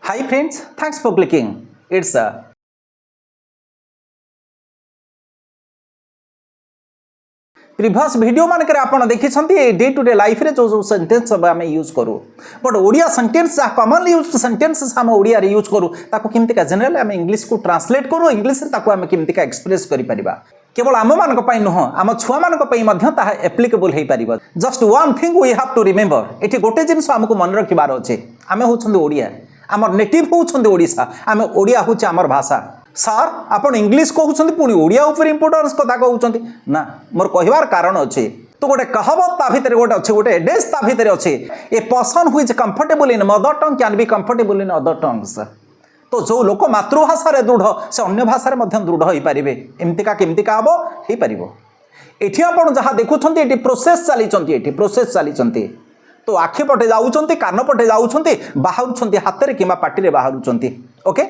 Hi friends, thanks for clicking. It's previous video मानकर आपण देखिछंती day to day life रे जो सेंटेंस सब आम यूज करू बट ओडिया सेंटेंस जहाँ कॉमनली यूज सेंटेंस आम ओडिया रे यूज करू ताको केमती का जनरल आम इंग्लिश को ट्रांसलेट करू इंग्लिश रे ताको आम केमती का एक्सप्रेस करि परिबा केवल आम मान नुह आम छुआ मान एप्लिकेबल हो पार just one thing we have to remember ये गोटे जिन आमको मन रखिबार अच्छे आम होउछंदी ओडिया आमर नेटिव होउछंदी ओडिशा आम ओडिया होउछ आमर भाषा सार आपण इंग्लिश कहउछंदी पुणी ओडिया ऊपर इंपोर्टेंस कथा कहउछंदी ना मोर कहिबार कारण अच्छे तो गोटे कहबत ता भितर गोटे अच्छे गोटे एडेस ता भितर अच्छे a person who is comfortable in mother tongue can be comfortable in other tongues तो जो लोक मातृभाषा दृढ़ से अन्य भाषा दृढ़ हो पारे एमतीका केमतीका हम हो पार ये आप जहाँ देखुं ये प्रोसेस चली प्रोसेस चली तो आखि पटे जाऊँच कान पटे जाऊँच बाहर हाथ में कि पार्टी बाहर ओके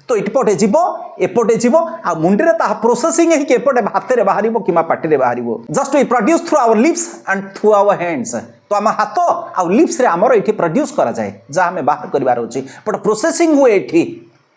तो इपटे जीव एपटे जीव आ मुंडे प्रोसेसिंग होपटे हाथ में बाहर कि पार्टी में बाहर just we produce through our lips and through our hands तो आम हाथ आउ लिप्स रे आमर ये प्रोड्यूस करा जाए जहाँ आम बाहर करार अच्छे बट प्रोसेसिंग हुए ये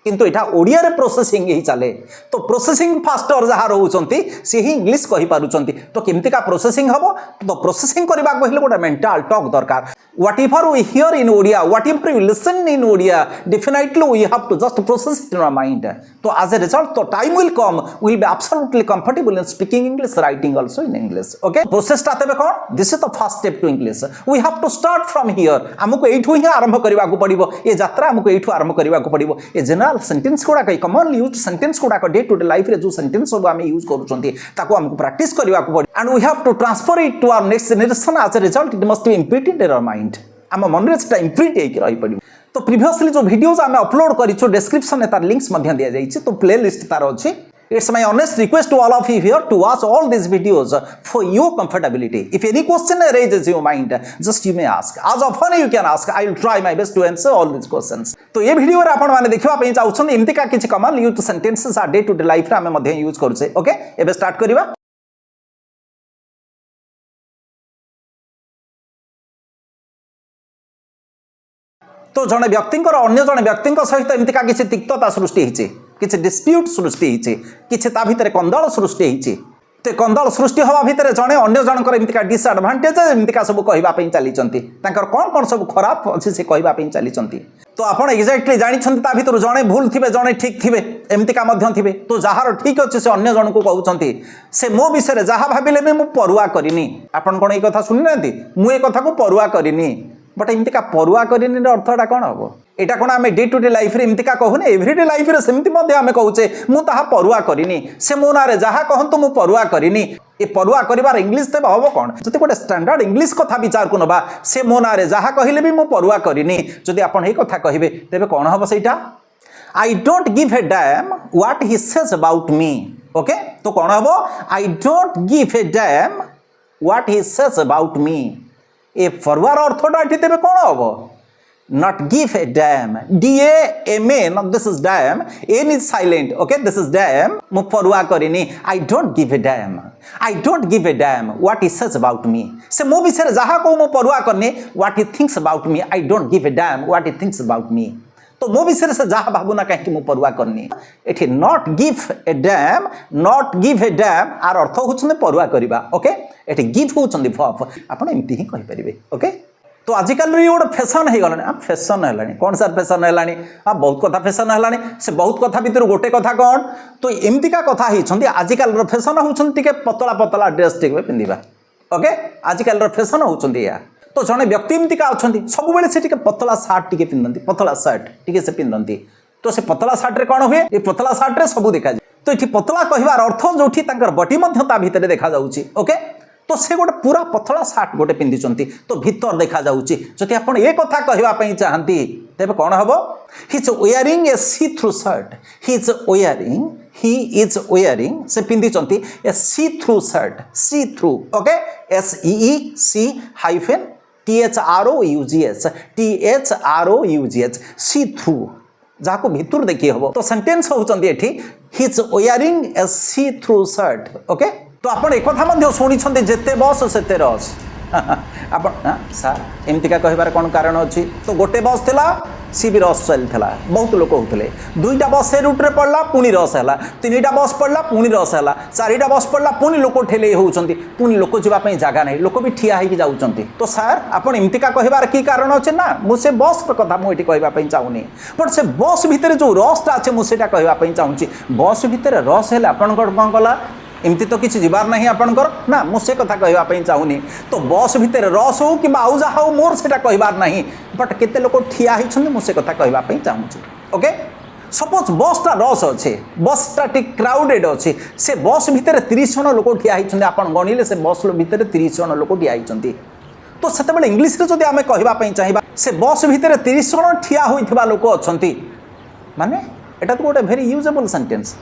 किंतु यहाँ ओडिया रे प्रोसेसिंग ही चले तो प्रोसेसिंग फास्टर जहाँ रोचे सी ही इंग्लिश कही पारुचंती तो केमती का प्रोसेसिंग हम तो प्रोसेसिंग करने को गोटे मेंटल टॉक दरकार whatever we hear in Odia, whatever we listen in Odia, definitely we have to just process it in our mind. So as a result, the time will come, we will be absolutely comfortable in speaking English, writing also in English. Okay? Process टा तबे कौन? This is the first step to English. We have to start from here. हमको एठू ही आरंभ करवा को पड़िबो. ये यात्रा हमको एठू आरंभ करवा को पड़िबो. ये जनरल सेंटेंस कोडा कई commonly used सेंटेंस कोडा को डे टू डे लाइफ रे जो सेंटेंस सब आमे यूज करूछंती ताको हमको प्रैक्टिस करवा को पड़ी. And we have to transfer it to our next generation. As a result, it must be imprinted in our mind. आम मन में इम्प्रिंट होकर पड़ो तो प्रीवियसली जो वीडियोज आम अपलोड करूँ डिस्क्रिप्शन में तार लिंक्स दि जाइए तो प्ले लिस्ट तार अच्छी it's my honest request to all of you here to watch all this videos for your comfortability if any question arises your mind just you may ask as often you can ask I will try my best to answer all this questions तो ये video रे आपण माने देखिबा पई चाहउछन एमतिका किछि कमाल यूज सेंटेंसेस आ डे टू डे लाइफ रे आमे मध्ये यूज करूछे ओके एबे स्टार्ट करिबा तो जड़े व्यक्ति अन्य जड़े व्यक्ति सहित एमतीका किसी तिक्तता सृष्टि होती किसी डिस्प्यूट सृष्टि होती भितर कंदल सृष्टि होती तो कंदल सृष्टि हवा भितर जड़े अन्य जनकर एमतीका डिसएडवांटेज एमतीका सब कहवाई चली कौन कौन सब खराब अच्छे से कहवाई चली तो आप एक्जाक्टली जानते भर जड़े भूल थे जड़े ठीक थे एमतीका थे तो जार ठीक अच्छे से अन्य जन को कहते से मो विषय जहाँ भाविले भी मुझे परुआ करनी आपन कौन ये कथा शुणी ना मुझे कथा को परुआ करनी बट एमतीका परुआ करनी अर्थटा कौन हम यहाँ कौन आम डे टू डे लाइफ रे एमतीका कहूने एवरीडे लाइफ रे सेमती आम कहूचे मुझे परुआ करनी से मो ना जहाँ कहतु मुझे परुआ करनी ये परुआ कर इंग्लीश तेज हम कौन जो गोटे स्टैंडर्ड इंग्लीश कथा विचार को नवा से मो ना जहाँ कहले भी मुझे परुआ करनी जदि आप कथा कहे तेज कौन हम सहीटा I don't give a damn what he says about me okay तो कौन हम I don't give a damn what he says about me ए फरवार अर्थटा ये तेज कौन हम not give a damn DAM this is damn N is silent okay this is damn मु परुआ करनी I don't give a damn I don't give a damn what he says about me से मो विषय जहाँ कहूँ मु परुआ करनी what he thinks about me I don't give a damn what he thinks about me तो मो विषय से जहाँ भावना कहीं मुझे परुआ करनी ये not give a damn not give a damn आर अर्थ होउछन परुआ करवा ओके ये गिव होउछन वर्ब आप एमती ही कहींपारे ओके तो आजिकल ये गोटे फैशन हो गला फैशन है कौन सार फैशन है बहुत कथा फैशन है से बहुत कथा भितर गोटे कथा कौन तो एमतीका कथा होती आजिकल फैशन होती पतला पतला ड्रेस टे पिंधा ओके आजिकल फैशन होती या तो जड़े व्यक्ति एमतीका अच्छा सब से पतला सार्ट टी पिंधती पतला सार्ट टी से पिंधती तो से पतला सार्ट कौन हुए ये पतला सार्ट रे सब देखा तो ये पतला कहबार अर्थ जो बडी भितर देखा ओके तो से गोटे पूरा पतला सार्ट गोटे पिंधि तो भीतर देखा जदि आप ये कथा कहवाई चाहती तेज कौन हम he is wearing a see through shirt he is wearing से पिंधि a see through shirt see through okay SEEC THROUGH see through जहाँ को भितर देखी हम तो सेंटेंस होती he is wearing a see through shirt okay तो आप एक कथा शुणी जिते बस से रस आप सार एमतीका कहबार कौन कारण अच्छी तो गोटे बस थिला सी भी रस चलता बहुत लोक होते दुईटा बस से रूट्रे पड़ला पुणी रस है तीनटा बस पड़ला पुणी रस है चारिटा बस पड़ला पुणी लोक ठेले होती पुणी लोक जावाई जगह नहीं लोक भी ठिया होगी जाऊँच तो सार आपड़ एमतीका कहबार कि कारण अच्छे ना मुझे बस कथा मुझे कहवाई चाहूनी बट से बस भितर जो रसटा अच्छे मुझे कहवाई चाहूँगी बस भितर रस है आपण कौन कला एमती तो किसी जीवार ना आपणकर ना मुझे कथा कहवाई चाहूनी तो बस भितर रस हो कि आउ जहाँ हो मोर से कहबार ना बट केते लोक ठिया होती मुझे कथा कहवाई चाहूँगी ओके सपोज बसटा रस अच्छे बसटा टिक क्राउडेड अच्छे से बस भितर 30 जन लोक ठिया होती आप गणिले से बस भितर 30 जन लोक ठिया होती तो से इंग्लीश जब आम कहवाई चाहिए से बस भितर 30 जन ठिया होता लोक अच्छा माने एटा तो गोटे भेरी यूजेबल सेंटेंस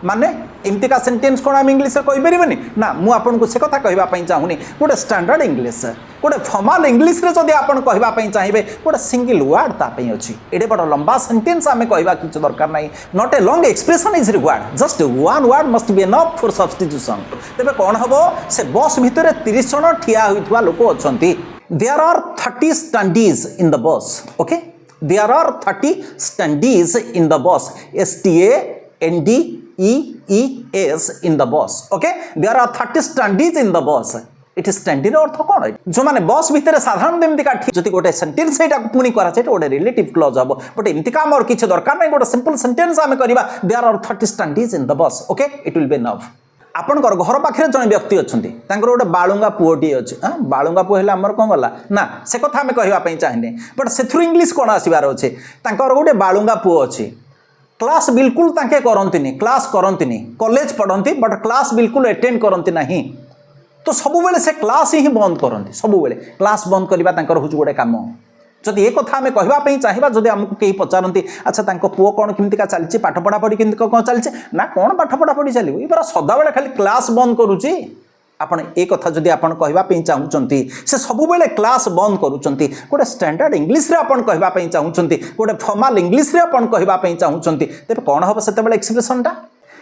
माने एमतीका सेंटेंस कौन आम इंग्लीश कहीपरि ना मुझे से कथा कहवाई चाहूनी गोटे स्टैंडर्ड इंग्लीश गोटे फॉर्मल इंग्लीश जब आप कहवाई चाहिए गोटे सिंगल वर्ड तापाई अच्छी एडे बड़ लंबा सेंटेंस आम कहवा किसी दरकार ना not a long expression is required just one word must be enough for substitution तेरे कौन हम से बस भितर 30 जन ठिया होता लोक अच्छा there are 30 standees in the bus okay there are 30 standees in the bus STANDEES in the bus okay there are 30 standees in the bus it is standee अर्थ कौन जो माने बस भितर साधारण एमती का जदि गोटे सेंटेंस एटा पुणी करा से गोटे रिलेटिव क्लॉज हम बट एमती का आमर किसी दरकार नहीं गोटे सिंपल सेंटेंस आम करवा there are 30 standees in the bus okay it will be enough आपणकर घर पाखे जन व्यक्ति अच्छा गोटे बालुंगा पुओटी अच्छे हाँ बालुंगा पुओ है आमर कौन गला ना से कथा आम कहवाई चाहिए बट से इंग्लीश कौन आसबार अच्छे गोटे बालुंगा पुओ अच्छे क्लास बिल्कुल तांके करंतिनी क्लास करंतिनी कॉलेज पढ़ती बट क्लास बिल्कुल अटेंड करंती नहीं तो सब बेले से क्लास ही बंद करंती सब बेले क्लास बंद करवा तांकर होची गोटे काम जदि ये कथा आम कहवाई चाहिए जदि आमको कहीं पचारती अच्छा तांको पुओ कौन केमती चलती पाठ पढ़ा पढ़ी केमती कौन चलती ना कौन पाठ पढ़ा पढ़ी चलो ये पूरा सदाबले खाली क्लास बंद करुच्ची आपण ए कथा जदि आपण कहवाई चाहूँगी से सब बेले क्लास बंद करुँच गोटे स्टैंडर्ड इंग्लीश रे आपण कहवाई चाहूँगी गोटे फॉर्मल इंग्लीश रे आपण कहवाई चाहूँगी तेरे कौन हम से एक्सप्रेशनटा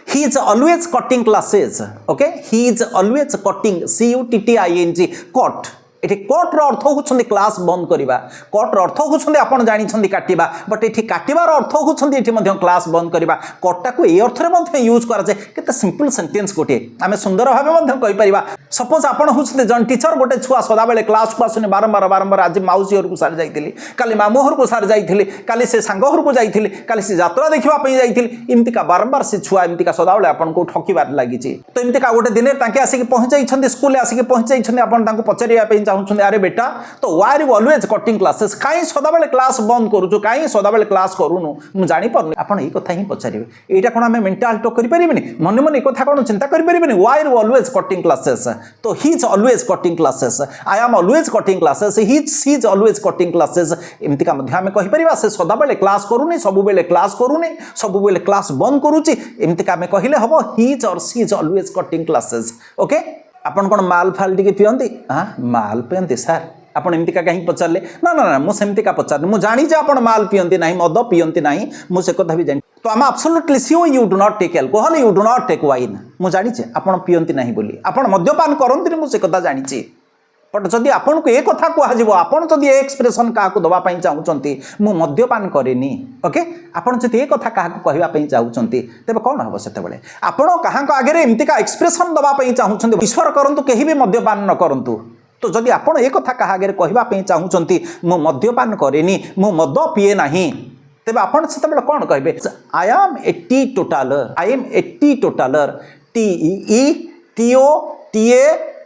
he is always cutting classes okay he is always cutting CUTTING cut ये कट अर्थ होती क्लास बंद करवा कट अर्थ होती आप जानते काटा बट ये काटार अर्थ होती क्लास बंद करवा कटा को ये अर्थ में यूज कराए के सिंपल सेंटेंस गोटे आम सुंदर भाव कहीपर सपोज आप होते जन टीचर गोटे छुआ सदाबले क्लास को आसुनी बारंबार बारंबार आज माउसी घर को सारी जाइली काली मामू घर को सारी जाइली काली से सांग घर को जाइली काली से यात्रा देखापी जाइली एमतीका बारंबार से छुआ एमतीका सदाबले आपको ठकिबार लगी तो एमतीका गोटे दिन आसिक पहुँचाई स्कूल आसिक पहुँचाई आपको पचारे चाहूँ अरे बेटा तो Y you always cutting classes कहीं सदाबले क्लास बंद करूँ कहीं सदाबले क्लास करूनु मुझे जानीपारे आप कथा ही पचारे यहाँ कौन आम मेंटाल टॉक करें मन मन एक कौन चिंता करें why you always cutting classes तो he is always cutting classes I am always cutting classes he is always cutting classes एमतीका आम कहीपर से सदाबले क्लास करूनी सब बेले क्लास करूनी सब बेले क्लास बंद करुच्ची एमतीका आम कहले हम ही इज और she is always cutting classes okay आपन कौन माल फाल टी पियंती हाँ माल पियंती सार आपन एमतीका कहीं पचारे ना ना ना मुझे पचारे मुझे जानी आप माल पियंती ना मद पियंती ना मुझे कथा भी जानी तो आम absolutely sure you do not take alcohol you do not take wine मुझे जानी आप पियंती ना बोली आप मद्यपान करती मुझे कथा जानी बट जदि आपन को एक कथा कह आपन जदि एक्सप्रेशन क्या दवाई चाहूँगी मु मद्यपान करेनी ओके आपन जदि एक कथा क्या कहवाई चाहूँगी तेज कौन हम से आपड़ क्या आगे एमतीका एक्सप्रेशन दवाई चाहूँगी ईश्वर करूँ कहीं भी मद्यपान न करूँ तो जदि आपड़ एक कथा क्या आगे कहवाई चाहूँगी मु मद्यपान करेनी मु मद पीए ना तेज आपड़ से कौन कहे I am a teetotaller I am a teetotaller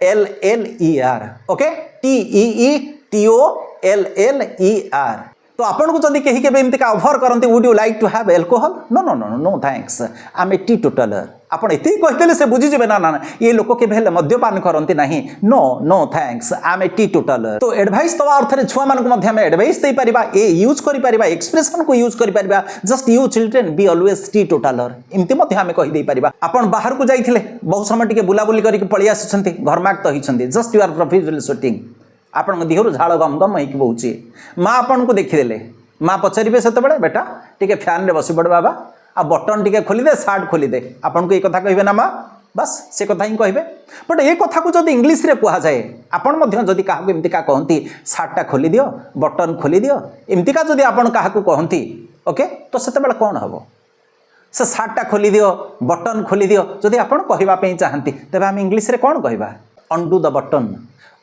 TETOLLER okay TETOLLER तो आपन को जदि कहीं के एमतीका ऑफर करते would you like to have alcohol no no no no thanks I am a teetotaller आपन एति कहते से बुझीजे ना ना ये लोक के हेल्ले मद्यपान करती ना no no thanks I am a teetotaller तो एडवाइस दवा अर्थ छुआ मानक एडवाइस दे पारिबा ए यूज करि पारिबा एक्सप्रेशन को यूज करि पारिबा just you children be always teetotaller एमती मध्य आम कहि दे पारिबा आपन बाहर को जाइथिले बहुत समय टिके बुलाबुली करके पळि आछन्ती घरमाक तो हिछन्ती just you are professional shooting आपण देहरु झाड़ गम गम होइक बहुची माँ आपन को देखिदेले माँ पचारे से बेटा टिके फैन रे बसी पड़ बाबा आ बटन टिके खोली दे सार्ट खोली दे आपन को ये कथा कहबे ना माँ बस से कथा ही कहे बट ये कथा को जब इंग्लीश रे कह जाए आपण जदि क्या एमतीका कहती सार्टा खोली दियो बटन खोली दियो एमतीका जदि आपण क्या कहती ओके तो से कौन हम से सार्टा खोली दियो बटन खोली दियो जदि आपण कहवाई चाहती तेज आम इंग्लीश रे कौन कहवा undo the button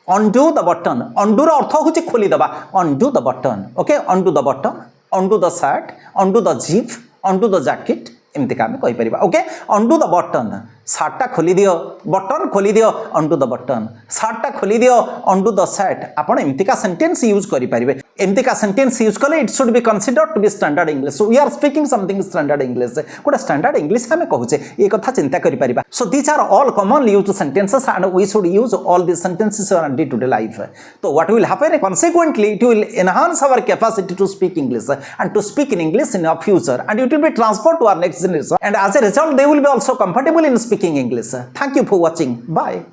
undo the button अनडूर अर्थ हूँ खोलीदबा undo the button okay undo the button undo the shirt undo the zip undo the jacket एमती आम कहीपर ओके अनडू द बटन सार्टा खोली दियो बटन खोली दियो अनडू द बटन सार्टा खोली दियो अनडू द सार्ट आपड़ एमतीका सेंटेंस यूज करेंगे एमतीका सेंटेंस यूज कले it should be considered to be standard English we are speaking something standard English गोटे स्टैंडर्ड इंग्लिश आम कहूचे ये कथा चिंता करें so these are all commonly used sentences and we should use all this sentences in our day to day life तो what will happen consequently it will enhance our capacity to speak English and to speak in English in our future and it will be transferred to our next generation and as a result they will be also comfortable in speaking English. Thank you for watching. Bye.